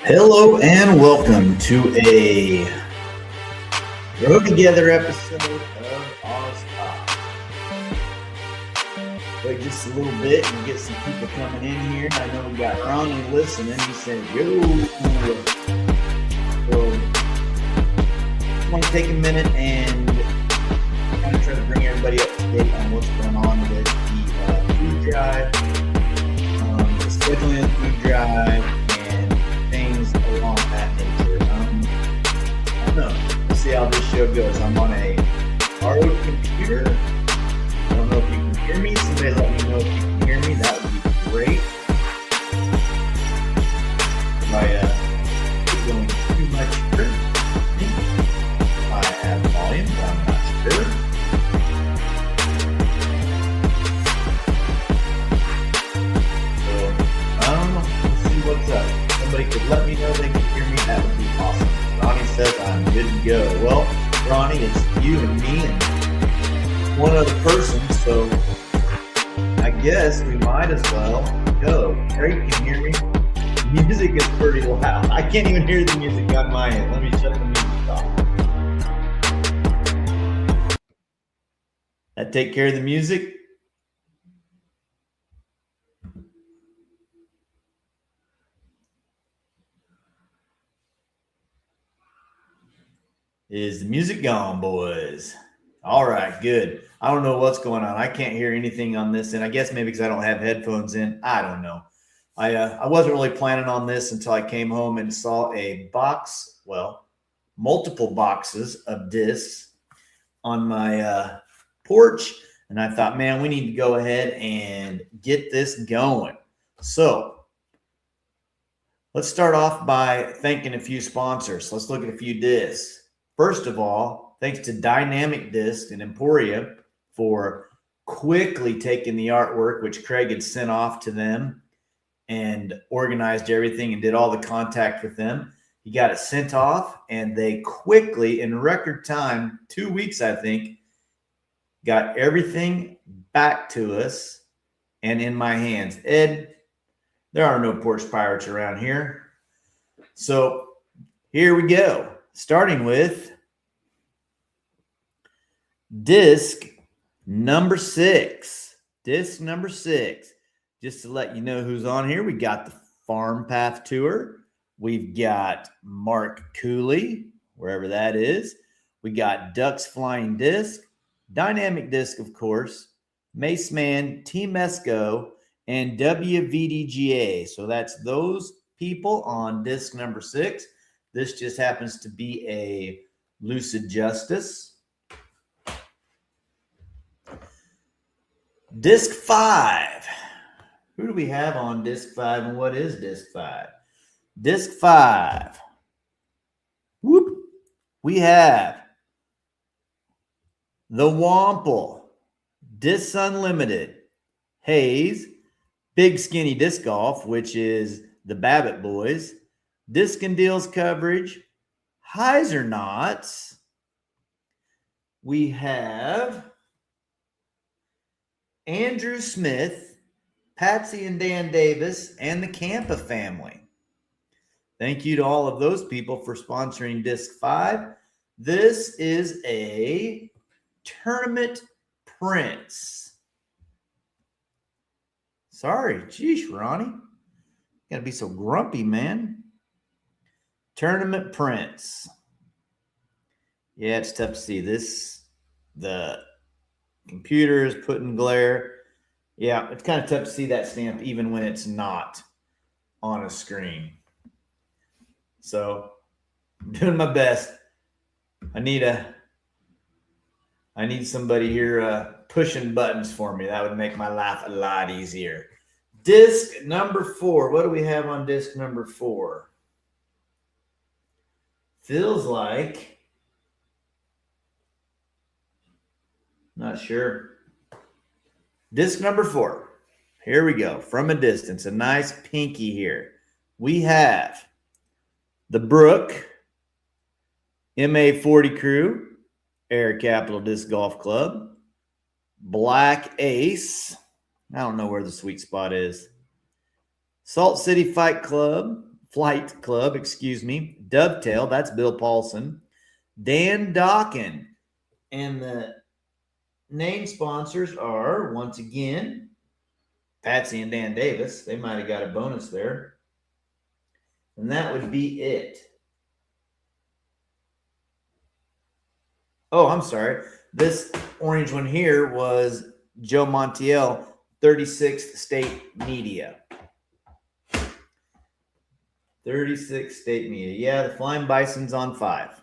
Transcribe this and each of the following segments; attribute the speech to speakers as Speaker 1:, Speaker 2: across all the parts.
Speaker 1: Hello and welcome to a Grow Together episode of Oz Talk. Wait just a little bit and get some people coming in here. I know we got Ronnie listening. He said, yo. So, I want to take a minute and kind of try to bring everybody up to date on what's going on with the food drive, the scheduling of the food drive, and things along that nature. I don't know. Let's see how this show goes. I'm on a borrowed computer. I don't know if you can hear me. Somebody let me know if you can hear me. That would be great. If I keep going too much here, I have volume, but I'm not sure. So, I don't know. Let's see what's up. Somebody could let me know they can hear me. That would be awesome. Ronnie says I'm good to go. Well, Ronnie, it's you and me and one other person, so I guess we might as well go. Craig can hear me. The music is pretty loud. I can't even hear the music on my end. Let me shut the music off. That take care of the music? Is the music gone, boys? All right, good. I don't know what's going on. I can't hear anything on this, and I guess maybe because I don't have headphones in. I don't know. I wasn't really planning on this until I came home and saw a box, well, multiple boxes of discs on my porch, and I thought, man, we need to go ahead and get this going. So let's start off by thanking a few sponsors. Let's look at a few discs. First of all, thanks to Dynamic Disc and Emporia for quickly taking the artwork, which Craig had sent off to them, and organized everything and did all the contact with them. He got it sent off, and they quickly, in record time, 2 weeks, I think, got everything back to us and in my hands. Ed, there are no Porch Pirates around here. So here we go. Starting with disc number 6. Disc number 6. Just to let you know who's on here, we got the Farm Path Tour. We've got Mark Cooley, wherever that is. We got Ducks Flying Disc, Dynamic Disc, of course, Mace Man, Team Esco, and WVDGA. So that's those people on disc number 6. This just happens to be a Lucid Justice. Disc 5. Who do we have on disc 5 and what is disc 5? Disc 5. Whoop. We have the Wample, Disc Unlimited, Hayes, Big Skinny Disc Golf, which is the Babbitt Boys, Disc and Deals coverage, Heiser Knots. We have Andrew Smith, Patsy and Dan Davis, and the Campa family. Thank you to all of those people for sponsoring Disc 5. This is a tournament prints. Sorry, geez, Ronnie. You gotta be so grumpy, man. Tournament prints. Yeah, it's tough to see this. The computer is putting glare. Yeah, it's kind of tough to see that stamp even when it's not on a screen. So I'm doing my best. I need somebody here pushing buttons for me. That would make my life a lot easier. Disc number 4. What do we have on disc number 4? Feels like, not sure. Disc number 4. Here we go. From a distance, a nice pinky here. We have the Brook MA40 Crew, Air Capital Disc Golf Club, Black Ace. I don't know where the sweet spot is. Salt City Fight Club, Flight Club, excuse me. Dovetail, that's Bill Paulson. Dan Dawkin. And the name sponsors are, once again, Patsy and Dan Davis. They might have got a bonus there. And that would be it. Oh, I'm sorry. This orange one here was Joe Montiel, 36th State Media. 36th State Media. Yeah, the Flying Bison's on 5.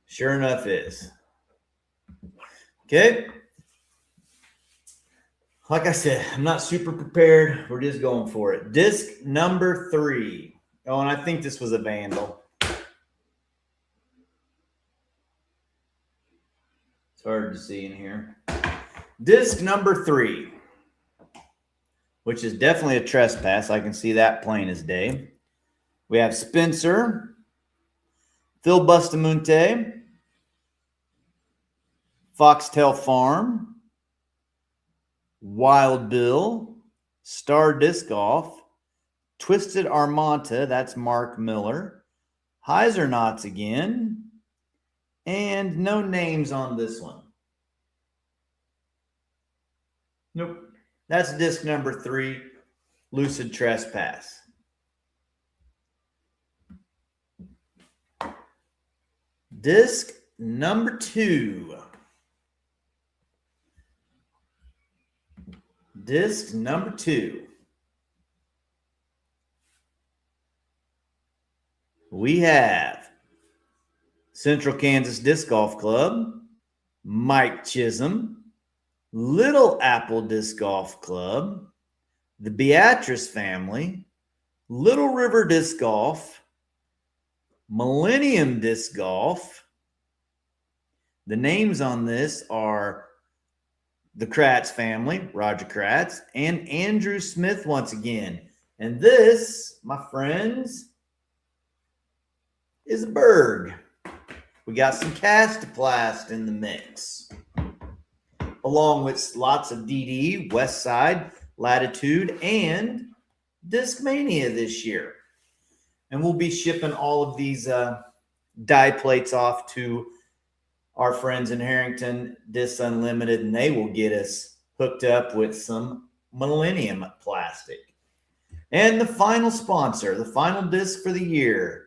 Speaker 1: Sure enough is. Okay. Like I said, I'm not super prepared. We're just going for it. Disc number 3. Oh, and I think this was a vandal. It's hard to see in here. Disc number 3, which is definitely a trespass. I can see that plain as day. We have Spencer, Phil Bustamonte, Foxtail Farm, Wild Bill, Star Disc Golf, Twisted Armanta, that's Mark Miller, Heisernauts again, and no names on this one. Nope. That's disc number 3, Lucid Trespass. Disc number 2. Disc number 2. We have Central Kansas Disc Golf Club, Mike Chisholm, Little Apple Disc Golf Club, the Beatrice family, Little River Disc Golf, Millennium Disc Golf. The names on this are the Kratz family, Roger Kratz, and Andrew Smith once again. And this, my friends, is a Berg. We got some Castoplast in the mix, along with lots of DD, West Side, Latitude, and Discmania this year. And we'll be shipping all of these die plates off to our friends in Harrington, Disc Unlimited, and they will get us hooked up with some Millennium plastic. And the final sponsor, the final disc for the year.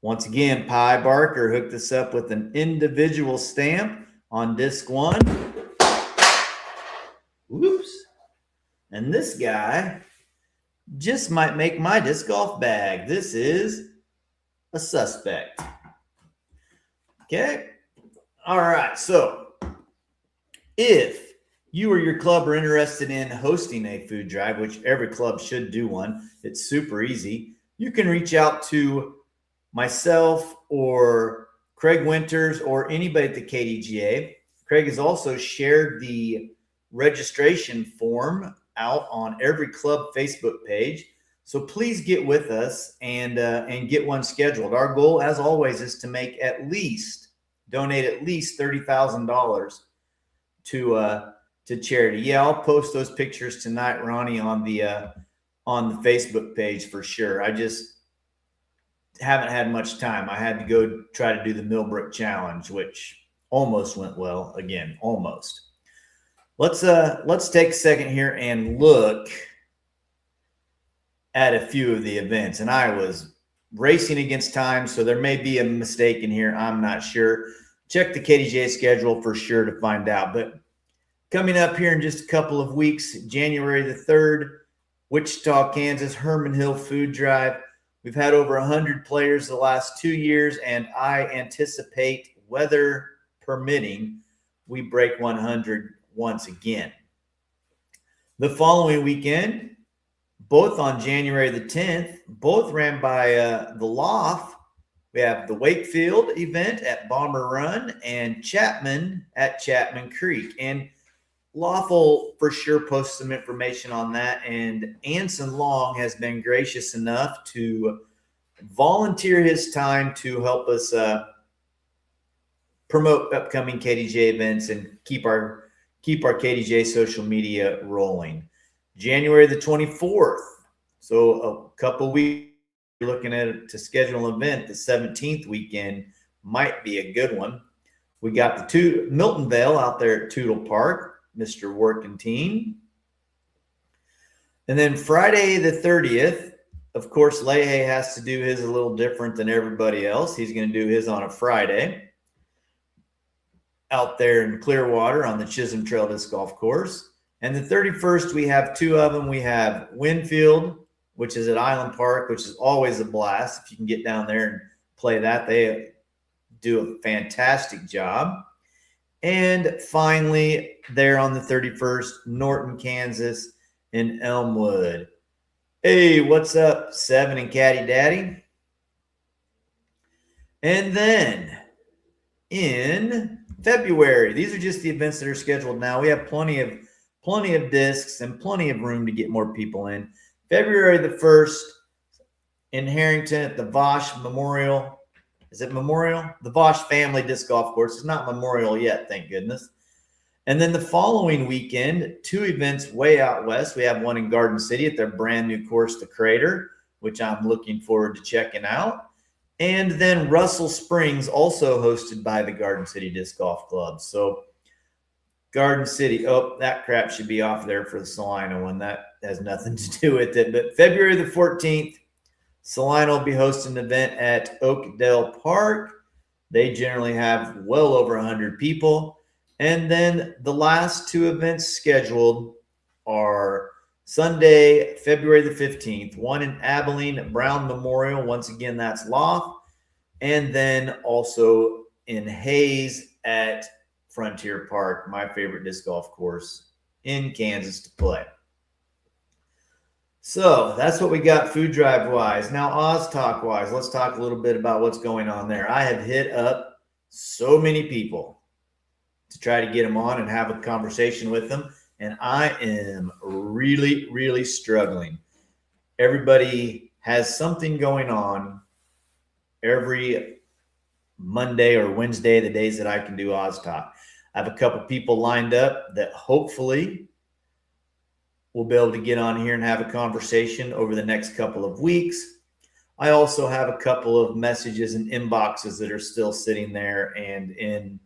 Speaker 1: Once again, Pi Barker hooked us up with an individual stamp on disc 1. Whoops. And this guy just might make my disc golf bag. This is a suspect. Okay. All right. So if you or your club are interested in hosting a food drive, which every club should do one, it's super easy. You can reach out to myself or Craig Winters or anybody at the KDGA. Craig has also shared the registration form out on every club Facebook page. So please get with us and get one scheduled. Our goal, as always, is to make donate at least $30,000 to charity. Yeah, I'll post those pictures tonight, Ronnie, on the Facebook page for sure. I just haven't had much time. I had to go try to do the Millbrook Challenge, which almost went well. Again, almost. Let's take a second here and look at a few of the events. And I was racing against time, so there may be a mistake in here. I'm not sure. Check the KDJ schedule for sure to find out. But coming up here in just a couple of weeks, January the 3rd, Wichita, Kansas, Herman Hill Food Drive. We've had over 100 players the last 2 years, and I anticipate, weather permitting, we break 100 once again. The following weekend, both on January the 10th, both ran by the Loft. We have the Wakefield event at Bomber Run and Chapman at Chapman Creek. And Loft will for sure post some information on that. And Anson Long has been gracious enough to volunteer his time to help us promote upcoming KDJ events and keep our KDJ social media rolling. January the 24th. So a couple weeks looking at it to schedule an event. The 17th weekend might be a good one. We got the Milton Vale out there at Tootle Park, Mr. Working Teen. And then Friday the 30th, of course, Leahy has to do his a little different than everybody else. He's going to do his on a Friday out there in Clearwater on the Chisholm Trail Disc Golf Course. And the 31st, we have two of them. We have Winfield, which is at Island Park, which is always a blast. If you can get down there and play that, they do a fantastic job. And finally, there on the 31st, Norton, Kansas, in Elmwood. Hey, what's up, Seven and Caddy Daddy? And then in February, these are just the events that are scheduled now. We have plenty of discs and plenty of room to get more people in. February the 1st in Harrington at the Vosh Memorial. Is it Memorial? The Vosh Family Disc Golf Course. It's not Memorial yet, thank goodness. And then the following weekend, two events way out west. We have one in Garden City at their brand new course, The Crater, which I'm looking forward to checking out. And then Russell Springs, also hosted by the Garden City Disc Golf Club. So Garden City, oh, that crap should be off there for the Salina one. That has nothing to do with it. But February the 14th, Salina will be hosting an event at Oakdale Park. They generally have well over 100 people. And then the last two events scheduled are Sunday, February the 15th, one in Abilene at Brown Memorial. Once again, that's Loft. And then also in Hayes at Frontier Park, my favorite disc golf course in Kansas to play. So that's what we got food drive wise. Now, Oz Talk wise, let's talk a little bit about what's going on there. I have hit up so many people to try to get them on and have a conversation with them. And I am really, really struggling. Everybody has something going on every Monday or Wednesday, the days that I can do Oz Talk. I have a couple people lined up that hopefully we'll be able to get on here and have a conversation over the next couple of weeks. I also have a couple of messages and inboxes that are still sitting there and in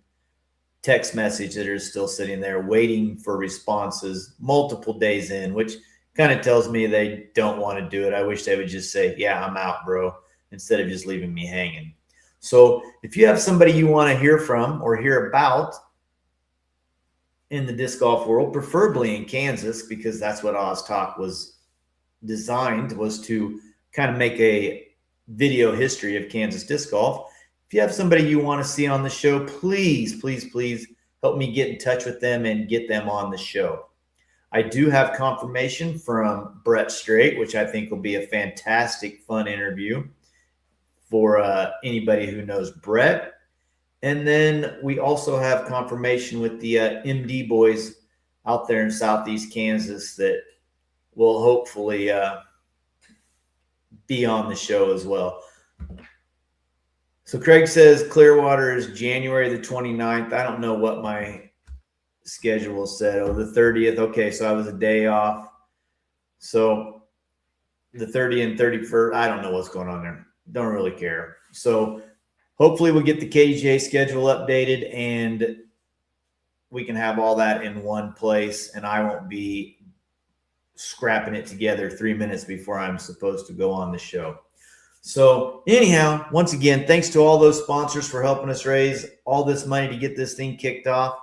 Speaker 1: text message that are still sitting there waiting for responses multiple days in, which kind of tells me they don't want to do it. I wish they would just say, yeah, I'm out, bro, instead of just leaving me hanging. So if you have somebody you want to hear from or hear about in the disc golf world, preferably in Kansas, because that's what Oz Talk was designed, was to kind of make a video history of Kansas disc golf. If you have somebody you want to see on the show, please, please, please help me get in touch with them and get them on the show. I do have confirmation from Brett Strait, which I think will be a fantastic, fun interview for anybody who knows Brett. And then we also have confirmation with the MD boys out there in Southeast Kansas that will hopefully be on the show as well. So Craig says Clearwater is January the 29th. I don't know what my schedule said. Oh, the 30th. Okay, so I was a day off. So the 30th and 31st, I don't know what's going on there. Don't really care. So hopefully we'll get the KJ schedule updated and we can have all that in one place and I won't be scrapping it together 3 minutes before I'm supposed to go on the show. So anyhow, once again, thanks to all those sponsors for helping us raise all this money to get this thing kicked off.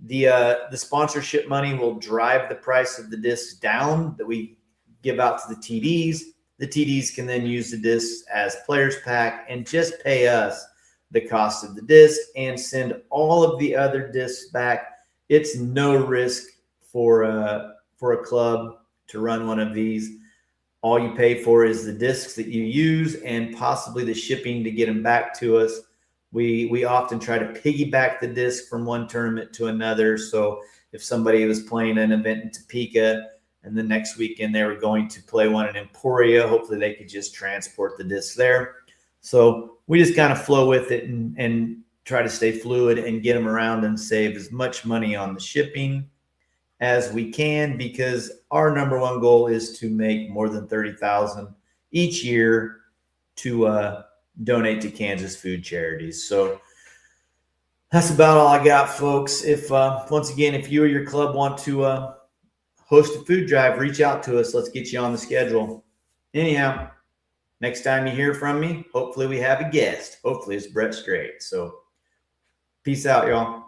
Speaker 1: The sponsorship money will drive the price of the discs down that we give out to the TDs. The TDs can then use the discs as players pack and just pay us the cost of the disc and send all of the other discs back. It's no risk for a club to run one of these. All you pay for is the discs that you use and possibly the shipping to get them back to us. We often try to piggyback the disc from one tournament to another. So if somebody was playing an event in Topeka and the next weekend they were going to play one in Emporia, hopefully they could just transport the disc there. So we just kind of flow with it and try to stay fluid and get them around and save as much money on the shipping as we can, because our number one goal is to make more than 30,000 each year to donate to Kansas food charities. So that's about all I got, folks. If once again, if you or your club want to host a food drive, reach out to us. Let's get you on the schedule. Anyhow, next time you hear from me, hopefully we have a guest. Hopefully it's Brett Straight. So peace out, y'all.